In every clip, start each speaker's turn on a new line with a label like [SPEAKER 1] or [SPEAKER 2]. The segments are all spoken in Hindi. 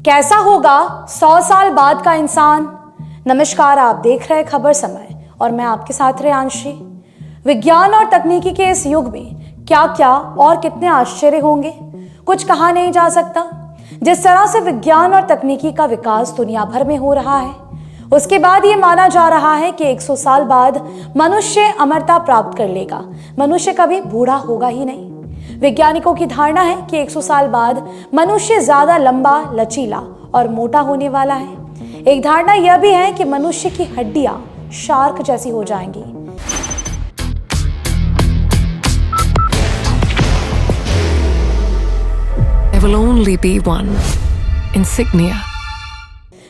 [SPEAKER 1] कैसा होगा 100 साल बाद का इंसान। नमस्कार, आप देख रहे हैं खबर समय और मैं आपके साथ रेयांशी। विज्ञान और तकनीकी के इस युग में क्या क्या और कितने आश्चर्य होंगे, कुछ कहा नहीं जा सकता। जिस तरह से विज्ञान और तकनीकी का विकास दुनिया भर में हो रहा है, उसके बाद ये माना जा रहा है कि 100 साल बाद मनुष्य अमरता प्राप्त कर लेगा। मनुष्य कभी बूढ़ा होगा ही नहीं। वैज्ञानिकों की धारणा है कि 100 साल बाद मनुष्य ज्यादा लंबा, लचीला और मोटा होने वाला है। एक धारणा यह भी है कि मनुष्य की हड्डियां शार्क जैसी हो जाएंगी।
[SPEAKER 2] There will only be one insignia.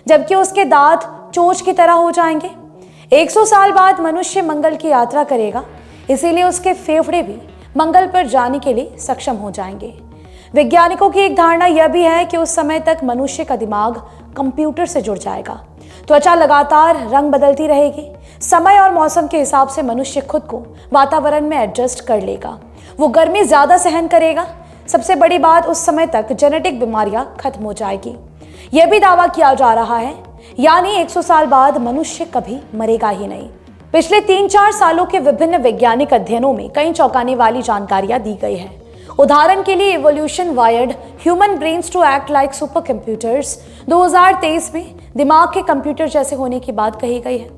[SPEAKER 1] जबकि उसके दांत चोंच की तरह हो जाएंगे। 100 साल बाद मनुष्य मंगल की यात्रा करेगा, इसीलिए उसके फेफड़े भी मंगल पर जाने के लिए सक्षम हो जाएंगे। वैज्ञानिकों की एक धारणा यह भी है कि उस समय तक मनुष्य का दिमाग कंप्यूटर से जुड़ जाएगा। त्वचा लगातार रंग बदलती रहेगी। समय और मौसम के हिसाब से मनुष्य खुद को वातावरण में एडजस्ट कर लेगा। वो गर्मी ज्यादा सहन करेगा। सबसे बड़ी बात, उस समय तक जेनेटिक बीमारियां खत्म हो जाएगी। यह भी दावा किया जा रहा है, यानी 100 साल बाद मनुष्य कभी मरेगा ही नहीं। पिछले 3-4 सालों के विभिन्न वैज्ञानिक अध्ययनों में कई चौंकाने वाली जानकारियां दी गई है। उदाहरण के लिए evolution wired human brains to act like supercomputers 2023 में दिमाग के कंप्यूटर जैसे होने की बात कही गई है।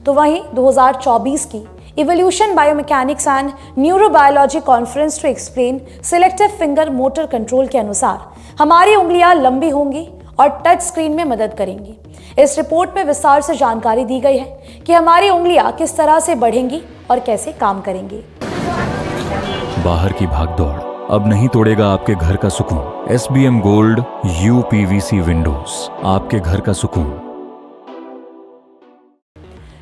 [SPEAKER 1] तो वहीं 2024 की evolution biomechanics and neurobiology conference to explain selective finger motor control के अनुसार हमारी उंगलियां लंबी होंगी और टच स्क्रीन में मदद करेंगी। इस रिपोर्ट में विस्तार से जानकारी दी गई है कि हमारी उंगलियां किस तरह से बढ़ेंगी और कैसे काम करेंगी।
[SPEAKER 3] बाहर की भागदौड़ अब नहीं तोड़ेगा आपके घर का सुकून। SBM गोल्ड UPVC विंडोज, आपके घर का सुकून।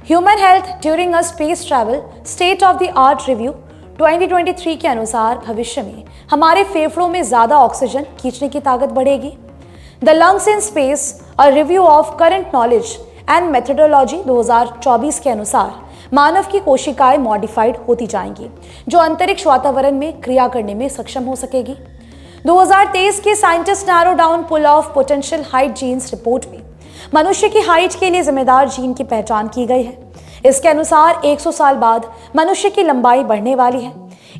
[SPEAKER 1] Human health during a space travel state of the art review 2023 के अनुसार भविष्य में हमारे फेफड़ों में ज्यादा ऑक्सीजन खींचने की ताकत बढ़ेगी। The lungs in space, a review of current knowledge and methodology 2024 के अनुसार मानव की कोशिकाएं मॉडिफाइड होती जाएंगी, जो अंतरिक्ष वातावरण में क्रिया करने में सक्षम हो सकेगी। 2023 के scientist narrow down pool of potential height genes report में मनुष्य की हाइट के लिए जिम्मेदार जीन की पहचान की गई है। इसके अनुसार 100 साल बाद मनुष्य की लंबाई बढ़ने वाली है।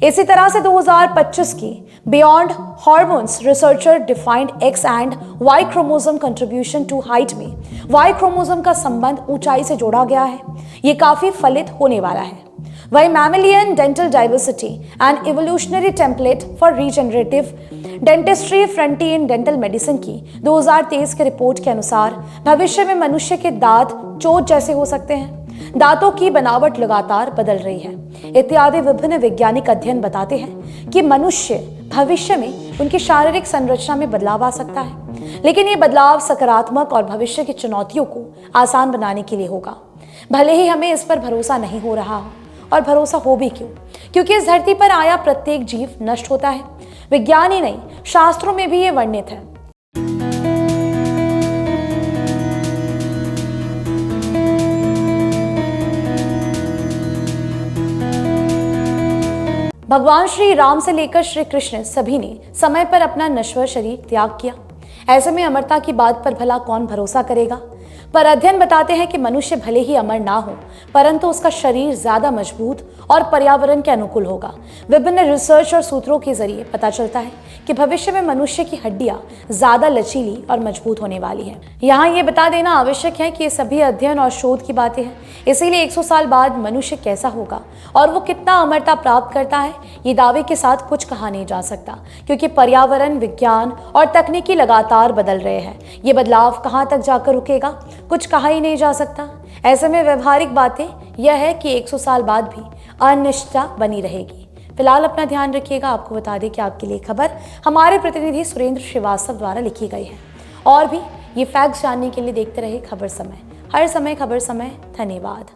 [SPEAKER 1] इसी तरह से 2025 की beyond hormones researcher defined X and Y chromosome contribution to height में Y क्रोमोसोम का संबंध ऊंचाई से जोड़ा गया है। ये काफी फलित होने वाला है। वही mammalian dental diversity and evolutionary template for regenerative dentistry frontiers in dental medicine की 2023 के रिपोर्ट के अनुसार भविष्य में मनुष्य के दांत चोंच जैसे हो सकते हैं। दांतों की बनावट लगातार बदल रही है। इत्यादि विभिन्न वैज्ञानिक अध्ययन बताते हैं कि मनुष्य भविष्य में उनकी शारीरिक संरचना में बदलाव आ सकता है, लेकिन ये बदलाव सकारात्मक और भविष्य की चुनौतियों को आसान बनाने के लिए होगा। भले ही हमें इस पर भरोसा नहीं हो रहा हो, और भरोसा हो भी क्यों, क्योंकि इस धरती पर आया प्रत्येक जीव नष्ट होता है। विज्ञान ही नहीं, शास्त्रों में भी ये वर्णित है। भगवान श्री राम से लेकर श्री कृष्ण सभी ने समय पर अपना नश्वर शरीर त्याग किया। ऐसे में अमरता की बात पर भला कौन भरोसा करेगा। पर अध्ययन बताते हैं कि मनुष्य भले ही अमर ना हो, परंतु उसका शरीर ज्यादा मजबूत और पर्यावरण के अनुकूल होगा। विभिन्न रिसर्च और सूत्रों के जरिए पता चलता है कि भविष्य में मनुष्य की हड्डियां ज्यादा लचीली और मजबूत होने वाली हैं। यहाँ ये बता देना आवश्यक है कि ये सभी अध्ययन और शोध की बातें हैं, इसीलिए 100 साल बाद मनुष्य कैसा होगा और वो कितना अमरता प्राप्त करता है, ये दावे के साथ कुछ कहा नहीं जा सकता, क्योंकि पर्यावरण, विज्ञान और तकनीकी लगातार बदल रहे हैं। ये बदलाव कहाँ तक जाकर रुकेगा, कुछ कहा ही नहीं जा सकता। ऐसे में व्यवहारिक बातें यह है कि 100 साल बाद भी अनिश्चितता बनी रहेगी। फिलहाल अपना ध्यान रखिएगा। आपको बता दें कि आपके लिए खबर हमारे प्रतिनिधि सुरेंद्र श्रीवास्तव द्वारा लिखी गई है। और भी ये फैक्ट्स जानने के लिए देखते रहे खबर समय। हर समय खबर समय। धन्यवाद।